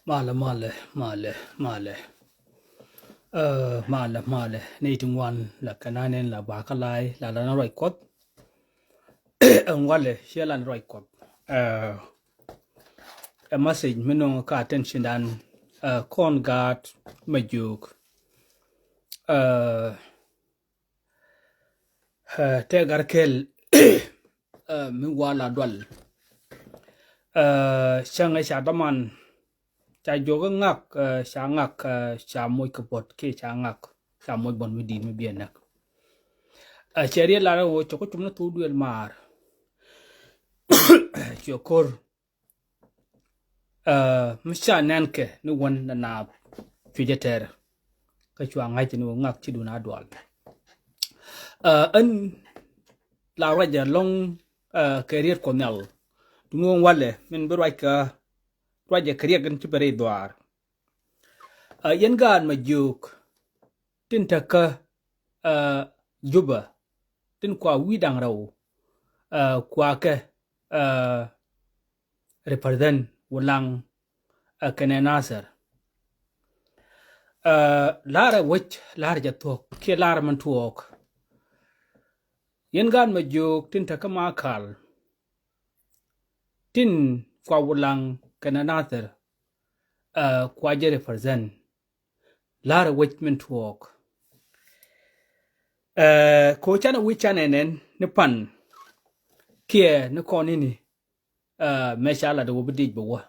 Male, male, male, male. Male, male. Nating one la kananen la bakalai la la right kot. Wale shelan right kot. A message minong ka attention dan con guard majuk. Uh, te garkel min wala dwal. Shanga shadaman cha joga ngak cha ngak cha moy kapot ke cha ngak cha moy bon mi di mi bien nak cheria la wo choko tumna tu duel mar chokor misha nanke ni won na fijeter ka chwa ngai ni ngak chi duna dwal an la raja long career konel dunu wale min berwai ka raja career gan chi bare dwar yen gan ma juk tin taka juba tin kwa widang raw kwa ke represent wulang kene nasar lara wich lara jatok ke lara man tuok yen gan ma juk tin taka makal tin kwa wulang kene nasar kwa je represent lara wich man tuok ko chana wichana nen ne pan kie ne konini meshala de wobdi bo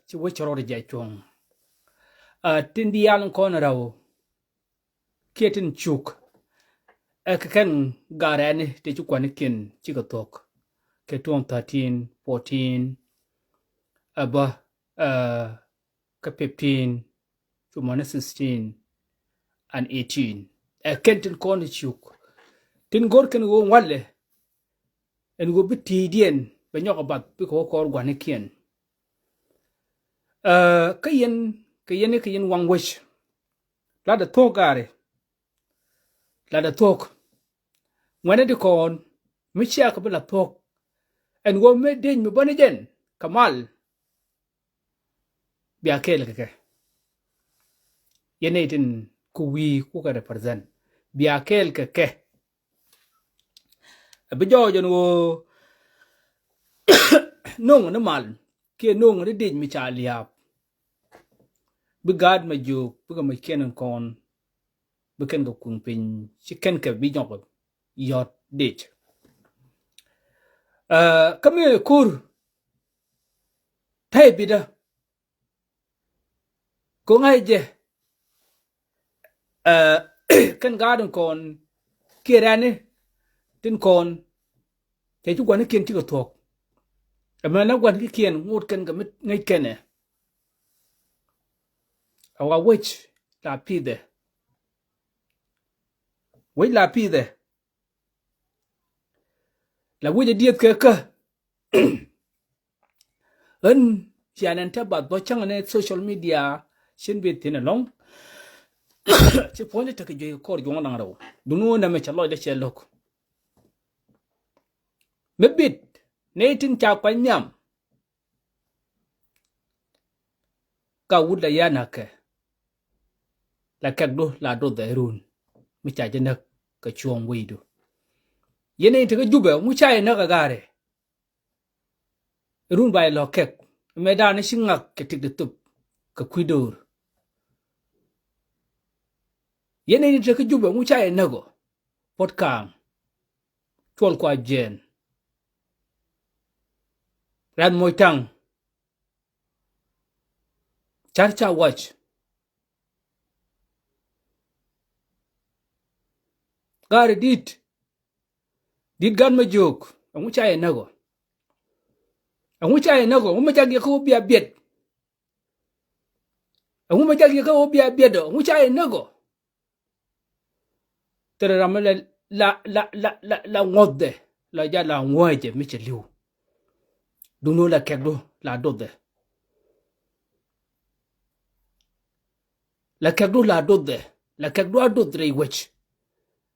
ci wichro de jachong tindi yalan kon raw ketin chuk kan garani te ci kwan kin ci ga tok ke 13 14 aba ka 15 to 16 and 18 kentin kon chuk tin gor ken go walle en go biti dien be nyoko bat bi ko ko gwan kien kayen wang wish la da togare la da tok wane de kon mi chia ka bla tok en go me den mi bone jen kamal bi akel ke yene tin ku wi ku ka represent bi akel ke bi jo jon wo nong na mal ke nong de den mi cha liap bi gad ma juk bi ka ma kenen kon bi ken go kung pin ci ken ke bi nyoko yot dit kame kur tay bida ko ngay je kan gadon kon kirani tin kon te ju gwan ken ti ko tok ama na gwan ki ken ngut ken ga mit ngay kene awa wech la pide we la pide la wuje diet ke ka en janan ta ba bo chang ne social media shin bit tin long ci pone ta ke je kor jo ngana raw dunu na me chalo de chelok me bit ne tin cha kwa nyam ka wuda yana ke la kak do la do de run mi cha je nak ka chuong wi do yene te ke jube mu cha na ka gare run bai lo kek me da ne singak ke tik de tup ka kuidor yene te ke jube mu cha na go pot kang chol kwa jen ran moy tang char cha watch gare dit gan ma jok mu cha na go mu cha na go mu cha ge ko bia biet mu cha ge ko bia biet do mu cha na go tere ramle la ngode la ja la ngoje mi che liu duno la kekdo la dode la kekdo la dode la kekdo adod re wech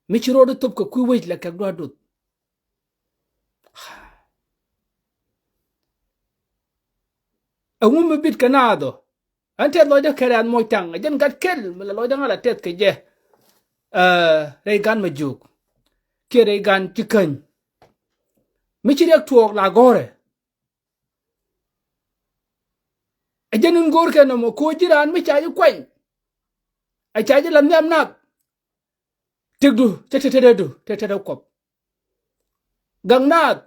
mi chiro de top ko ku wech la kekdo adod me bit kanado ante lo de kere an moitang jen gat kel me lo de ngala tet ke je rei gan ma juk ke rei gan chicken mi chi rek tuok la gore jen ngor ke no mo ko jiran mi cha ju kwen a cha ji lam nyam nak tigdu te kop gang nak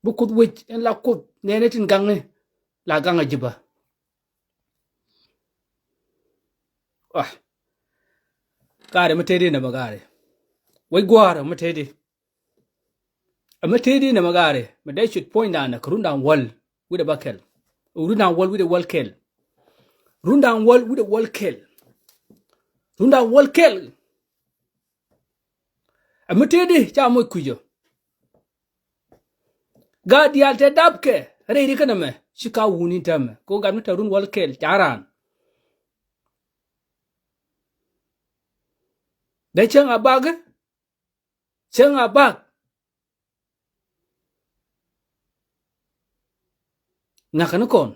bu kut wich en la kut nene tin gang ne la gang a jiba ah kare matedi na magare wai gwara matedi a matedi na magare but they should point down a run down wall with a buckle run down wall with a wall kill run down wall with a wall kill run down wall kill a matedi cha mo kujo gadi alte dabke reiri kana me shika wuni tame ko gamna ta run wall kill charan de chang abag nakana kon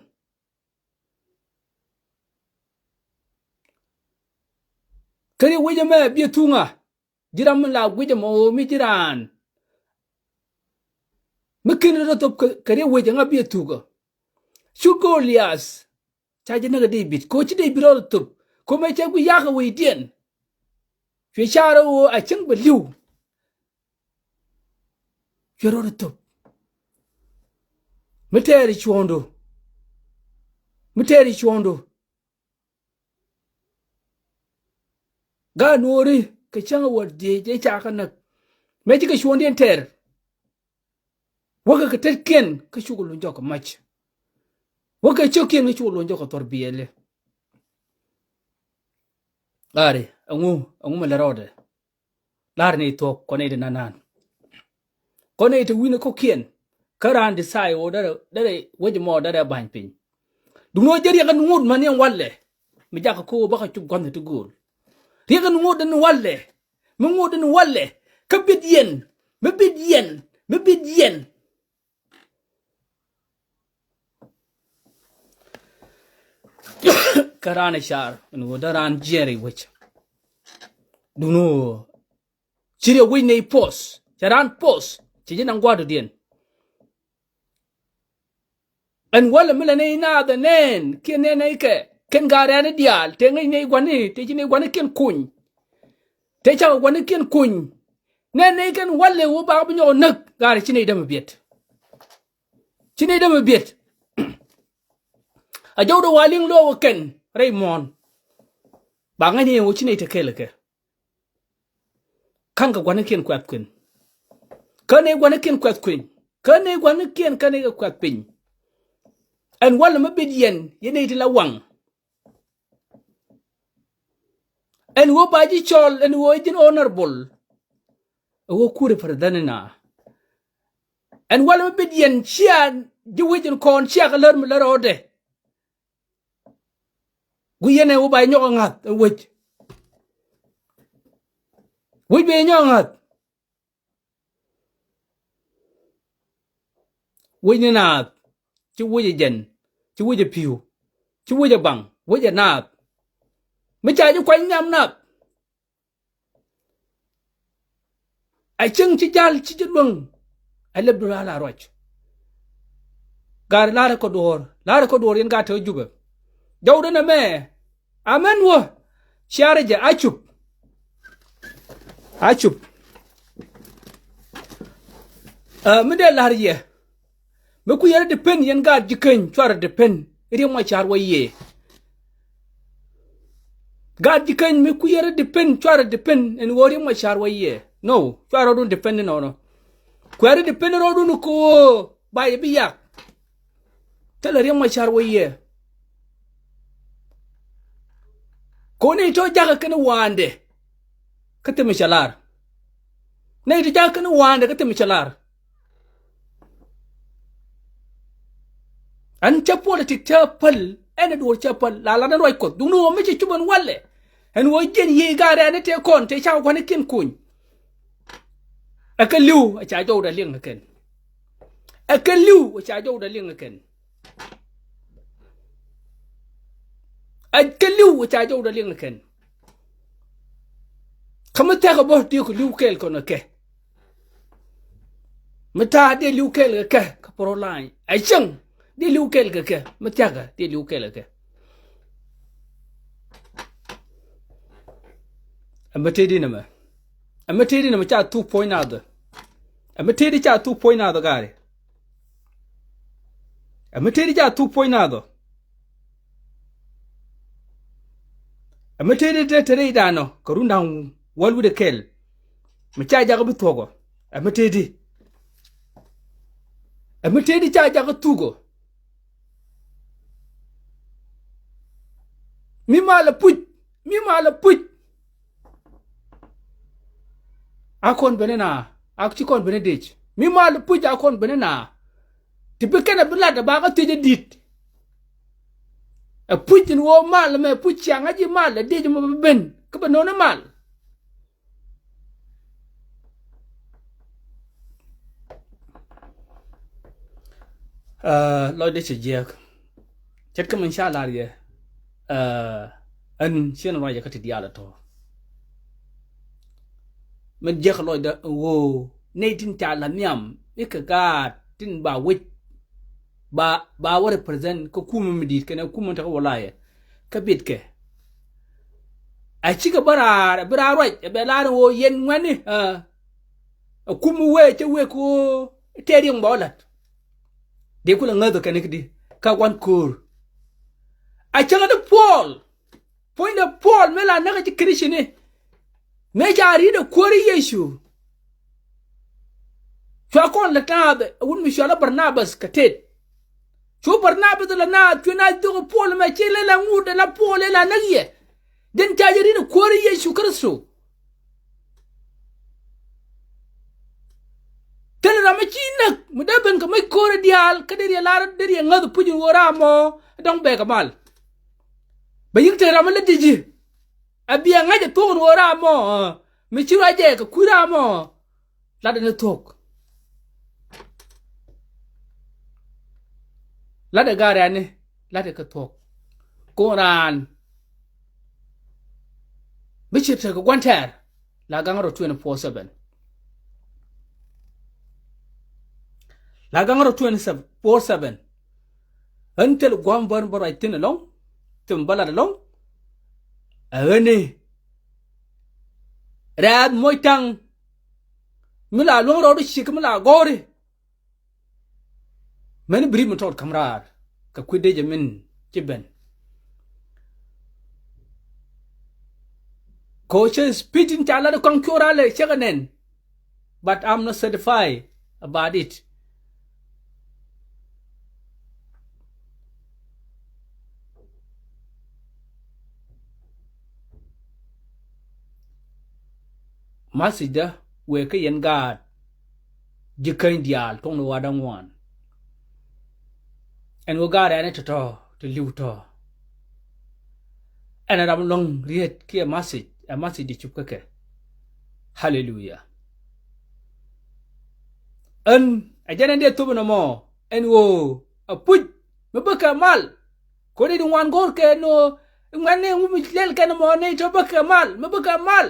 kare weje me bi tunga jiram la weje mo mi jiran makin ro top kare weje nga bi tuga shugo lias chaje na David ko chi de biro top ko me che ku ya ka we dien fi sharo a ching beliu yoro top meteri chondo ga nori ka changa worde je cha kana me ji ka shondien ter waka ka tetken ka shugulu njoko mach waka chokin ka shugulu njoko torbiele are angu malarode lar ne to kone de nanan kone te wina ko kien karan de sai o dare woje mo dare ban pin duno jeri kan ngud man yan walle mi jaka ko baka tub gonne to gol rigan ngud den walle mo ngud den walle ka bit yen karane shar no daran jeri wich duno chiri wine pos charan pos chiji nang gwado dien an wala mila ne na da nen ken ne ke ken gare ne dial te ngai ne gwani te jine gwani ken kun te cha gwani ken kun ne ken walle wo ba bu nyo nak gare chine dem biet a jawdo waling lo ken Raymond ba ngani wo chine te kele ke kan ga gwani ken kwat kun kane gwani ken kwat kun kane gwani ken kane ga kwat pin an wala mabid yen yene iti la wang en wo baji chol en wo jin honorable wo kure fardanina en wala mabid yen chia jiwijin kon chia ka ler mi lerode gu yene wo bay nyoko ngat wej be nyoko ngat wej ni na ci wuje jen ci wuje piu ci wuje bang wuje naat mi cha ju kwany ngam nak ai ching ci jal ci judung ai lebdu la roch gar la ko dor yen ga to juba jawdo na me amen wo share je achup mi de larye me ku yere de pen yen ga jiken chwar de pen ri mo char waye ga jiken me ku yere de pen chwar de pen en wori mo char waye no chwar odun de pen no ku yere de pen ro dun ko baye bi yak tele ri mo char waye ko ne to jaga ken wande kete me chalar ne to jaga ken wande kete me chalar an cha politic cha pal ene do cha pal la na roy ko dum no me ci tuban walle en wo jen yi gare ne te kon te cha ko ne ken kun aka liu a cha jow da ling ken aka liu a cha jow da ling ken a keliu cha jo da ling ken kamata ka bo ti ko liu kel ko na ke mata de liu kel ke ka pro line ai chang de liu kel ke mata ka de liu kel ke amatedi na ma amatedi na ma cha 2 point nada amatedi cha 2 point nada gare amatedi cha 2 point nada amatedi de tere dano karunda walu de kel ma cha ja ko togo amatedi cha ja ko tugo mi mala puj akon benena akchi kon benedich mi mal puj akon benena tipikana bilada ba ka teje dit a puj wo mal me puj yanga ji mal de mo ben ka ba nona mal lo de che chet ka man sha la ye an chen wa ya ka ti diala to mình giấc lôi đó wo nay tin trả là niệm biết cái tin bà wit bà wa represent ko kuma midit kana kuma ta wallahi ka bit ke a ci ka bara right be la wo yen ngani kuma we ce we ko teri ngba lat de ko la ngado kana kidi ka wan kur a ci ga de point de Paul me la na ci krishine me jari da kori yesu cho kon la tabe won mi shola barnabas katet cho barnabas la na tuna do Paul me chele la ngude la Paul la nagiye den jari da kori yesu kristo tele na ma chinak mu da ben ko may kori dial kader ya lar der ya ngad pujun wora mo dong be kamal ba yikte ra ma la diji abia ngaje ton wora mo mi chiwa je ka kura mo la de tok la de gare ne la de ka tok koran mi chipse ka gwanter la gangaro 24/7 la gangaro 24/7 until gwambar bara tin long tumbala long ane rad moitang mila long ro shik mila gori men bri motor kamrar ka kwide jamin kiben coaches speeding chala de konkurale chaganen but I'm not certified about it masida we ka yen gad jikain dial tong no wadang wan en wo gad ane to liuto en ram long riet ki a message di chupkake hallelujah en ajana de to no mo en wo a puj mabaka mal ko de wan gor ke no ngane ngumi lel ke no mo ne to baka mal mabaka mal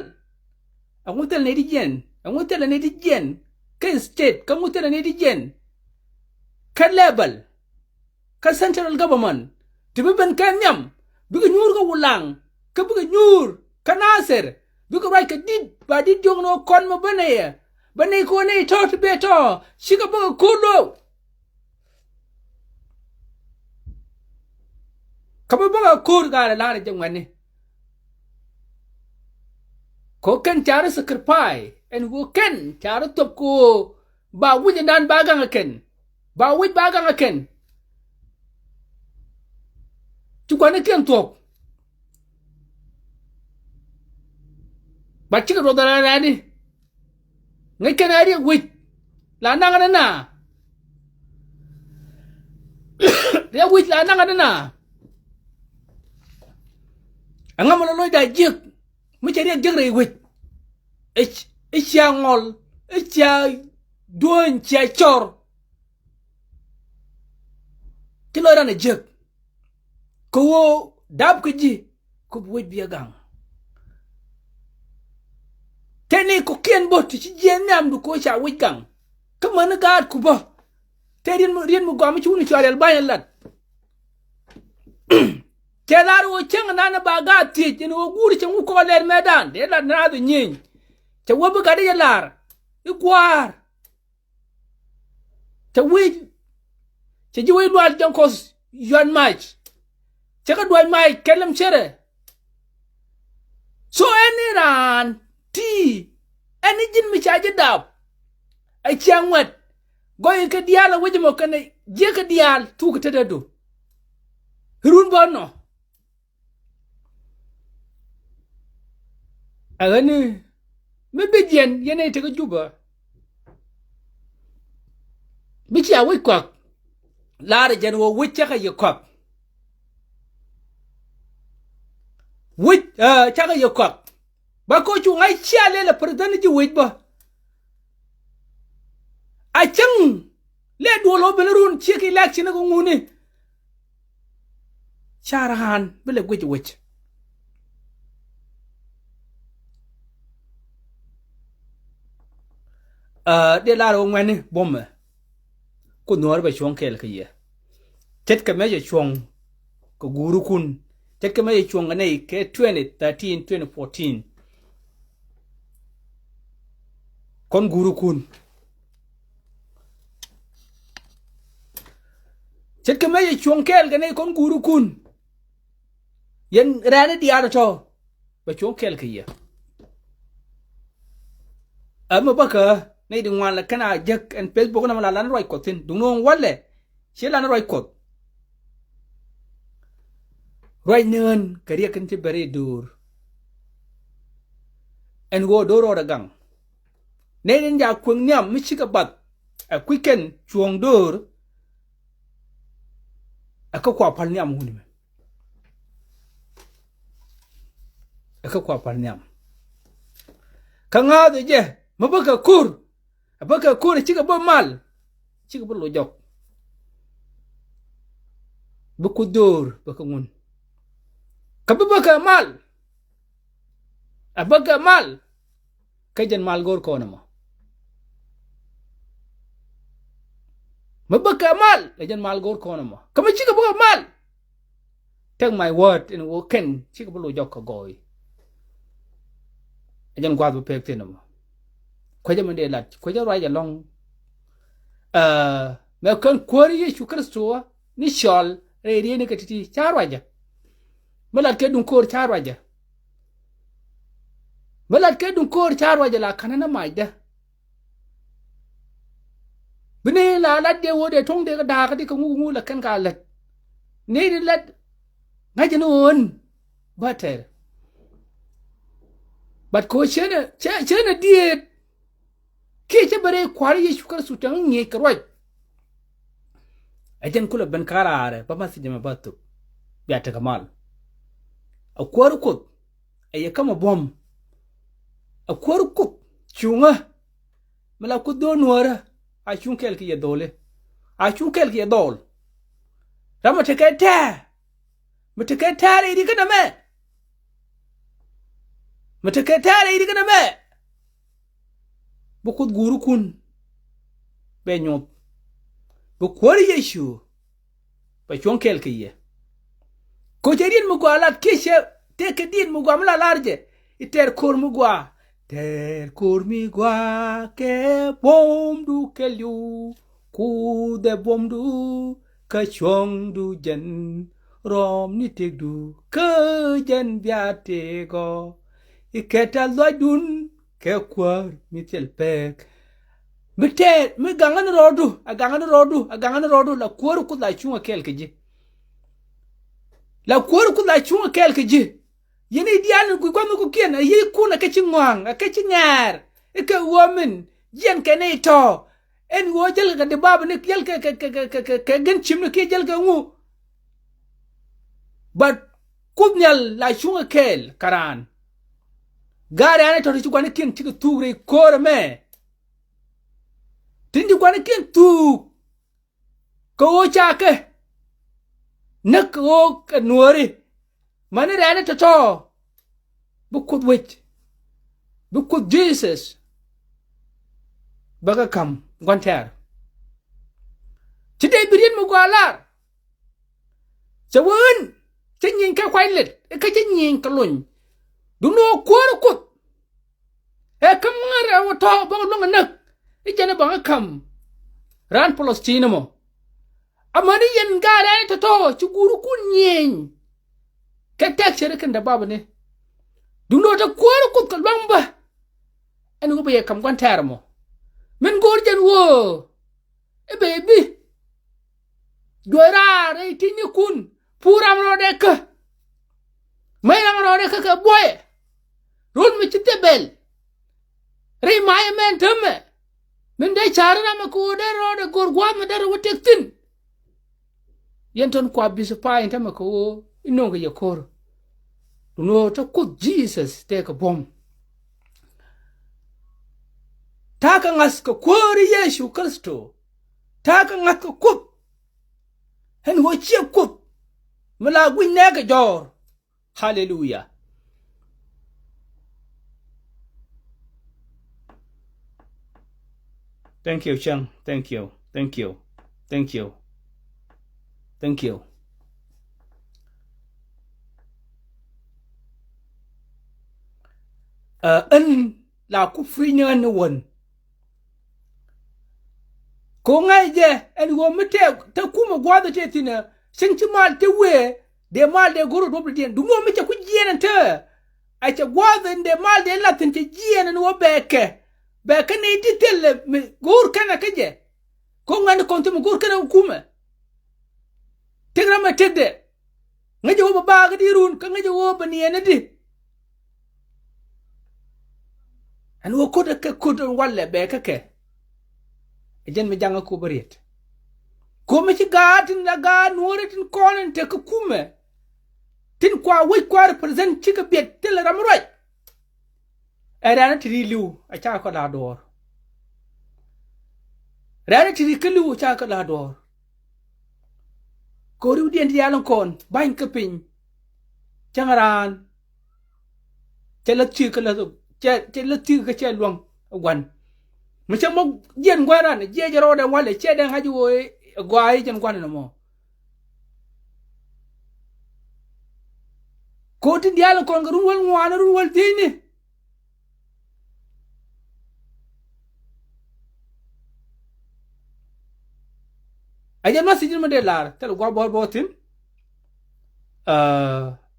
angutel ne di jen ka state ka ngutel ne di jen ka level ka central government tibe ben kan nyam biga nyur ga wulang ka biga nyur ka naser biga rai ka dit ba dit jong no kon ma bane ko ne to be to shiga biga kulo ka biga kur ga la ra jangwane ko kan cara sekerpai en wo kan cara top ko ba wuj dan bagang ken ba wuj bagang ken tu kwane ken top ba chika ro dara rani ngai kan ari wuj la nang na dia wuj la nang na angam lo da jik mi cari jigre wit ich ya ngol ich ya don cha chor kilo ran jig ko dab ke ji ko wet bi gang tene ko ken bot ci jenam du ko cha wet gang ka man gaad ku ba te rien mu gam ci woni ci alel bañal lat kelar wo ceng nana ba ga ti ni wo guri ceng ko ler medan de la na du nyin te wo ba ga de lar i gwar te wi te ji wi lwal jan ko yon mach te ka dwa mai kelem chere so eniran ti eni jin mi chaje dab ai changwat goy ke diala wajmo kane je ke dial tu ke tedo run bonno agani me bidien yene te ko juba bi ci awi kwak laare jan wo wicce ka ye kwak wit chaga ye kwak ba ko chu ngai chiale la president ji wit ba a chang le do lo belerun ci ki lak ci na ko nguni charahan bele gwej wich de la ro ngani bomme ko nor ba chon kel ke ye tet ka meje chon ko guru kun tet ka meje chon ne ke 2013 2014 kon guru kun tet ka meje chon kel ne kon guru kun yen rane diara to ba chon kel ke ye amma baka nay di ngwan la kana jek en Facebook na la lan roy ko tin dung non walle ci lan roy ko roy nen kariya kan ci bare dur en go doro da gang nay den ja kun nyam mi ci ka bat a quicken chuong dur aka kwa pal nyam huni me aka kwa pal nyam kanga de je mabaka kur abaka kur ci ka bo mal ci ka bo lo jok bu ku dur baka ngun ka baka mal abaka mal kajan mal gor ko na mo mabaka mal kajan mal gor ko na mo kama ci ka bo mal take my word in wo ken ci ka bo lo jok ka goy ajan gwa bu pek tin mo ko jam de lat ko jaro ya long me kan kori Yesu Kristo ni shol re ni katiti charwaja malat ke dun kor charwaja malat ke dun kor charwaja la kanana maida bine la lat de wode tong de da ka di ko ngu la kan ka lat ni di lat ngajinun bater bat ko chena diet ke ce bare kwari Yesu Kristo tan nge karwaj ajen kula ban karare ba masu jama batu biya ta kamal akwar ku ayi kama bom akwar ku chunga mala ku donora a chunkel ki dole a chunkel ki dol rama te kete mutake tare idi kana me mutake tare idi kana me bukut guru kun be nyot bu kwari Yesu ba chonkel kiye ko jerin mu gwalat kishe te kedin mu gwamla larje iter kor mu gwa ter kor mi gwa ke bom du kelyu ku de bom du ka chong du jen rom ni tegdu ka jen biate go iketa lodun ke kwar mitel pek mite mi gangan rodu la kwar ku la chunga kel keje la kwar ku la chunga kel keje yini dial ku ko ku ken yi ku na ke chingwang ke chingar ke woman yen ke ne to en wo jel ga de bab ne kel ke gen chim ne ke jel ga ngu but kunyal la chunga kel karan gare ane to ti kwane ken ti tugre kore me tindi kwane ken tu ko chake nak o nuori mani rene to bu kut wich bu kut Jesus baga kam gonter today birin mu gwalar chawun chinyin ka kwailet ka chinyin ka lun du no kwor kut e kam ngara wato bang long nak e jana bang kam ran Palestina mo amani yen gare to chuguru kunyin ka tek chere kan da baba ne du no ta kwor kut ka lamba en go be kam gonter mo men gorjan wo e baby Dora re tini kun puram ro de ka mai ram ro de ka boy run mi chite bel re mai men tumme min de charna ma ko de ro de gor gwa ma de ro tektin yenton kwa bisu pa enta ma ko ino ga yakor no to ku Jesus te ka bom ta ka ngas ka kwori Yesu Kristo ta ka ngas ka ku hen ho chia kut mala gwi nega jor hallelujah thank you chang thank you ân là ku free nhân won ko ngai je en go mete ta kuma gwada te tina shin ti mal te we de mal de goro do blien du mo mete ku jiena te a che gwada de mal de la tin te jiena no beke ne ti tele gor kana kaje ko ngani konti mo gor kana kuma tegra ma tedde ngaje wo ba ga dirun ka ngaje wo ba ni ene di an wo ko de ko do walle beke ke ejen mi janga ko bariet ko mi ci gatin la ga noretin konen te ko kume tin kwa wi kwa represent ci ka bet tel ramroy era na tri liu a cha ko la dor rana tri kelu cha ko la dor ko ru dien dialon kon bain ka pin changaran te la ci ka la te la ti ka che luang wan mi chamo jen gwara ne je jaro da wale che den haji wo gwai jen gwan no mo ko tin dial ko ngarun wal ngwana run wal tini ajen masijin mo de lar tel gwa bor botin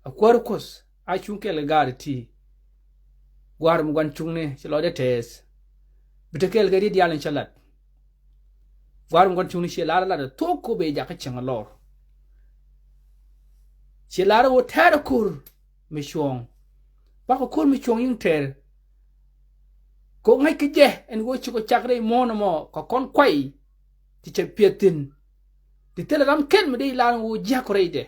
akwarkos a chunke le gar ti gwar mo gwan chungne ci lo de tes bitekel gari dial chalat war ngon chuni she lara la to ko be ja ka changa lor she lara wo tar kur mi chong ba ko kur mi chong yin ter ko ngai ke je en go chi ko chakre mo no mo ko kon kwai ti che pietin ti telegram ken me de la wo ja ko reide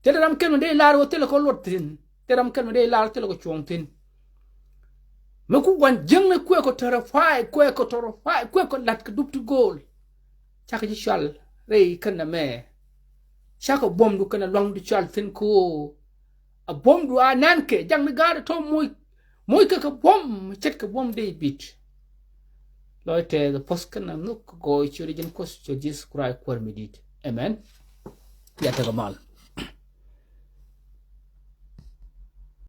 telegram ken me de la wo tele ko lotin telegram ken me de la tele ko chong tin me ku wan jeng me ku ko terrify ku ko lat ka dup tu gol chaka ji shal rei kana me chaka bom du kana long du chal fin ko a bom du anan ke jang ni gar to moy ka bom chet ka bom de bit loite the post kana nuk go churi jin ko so Jesus Christ kwar midit amen ya ta gamal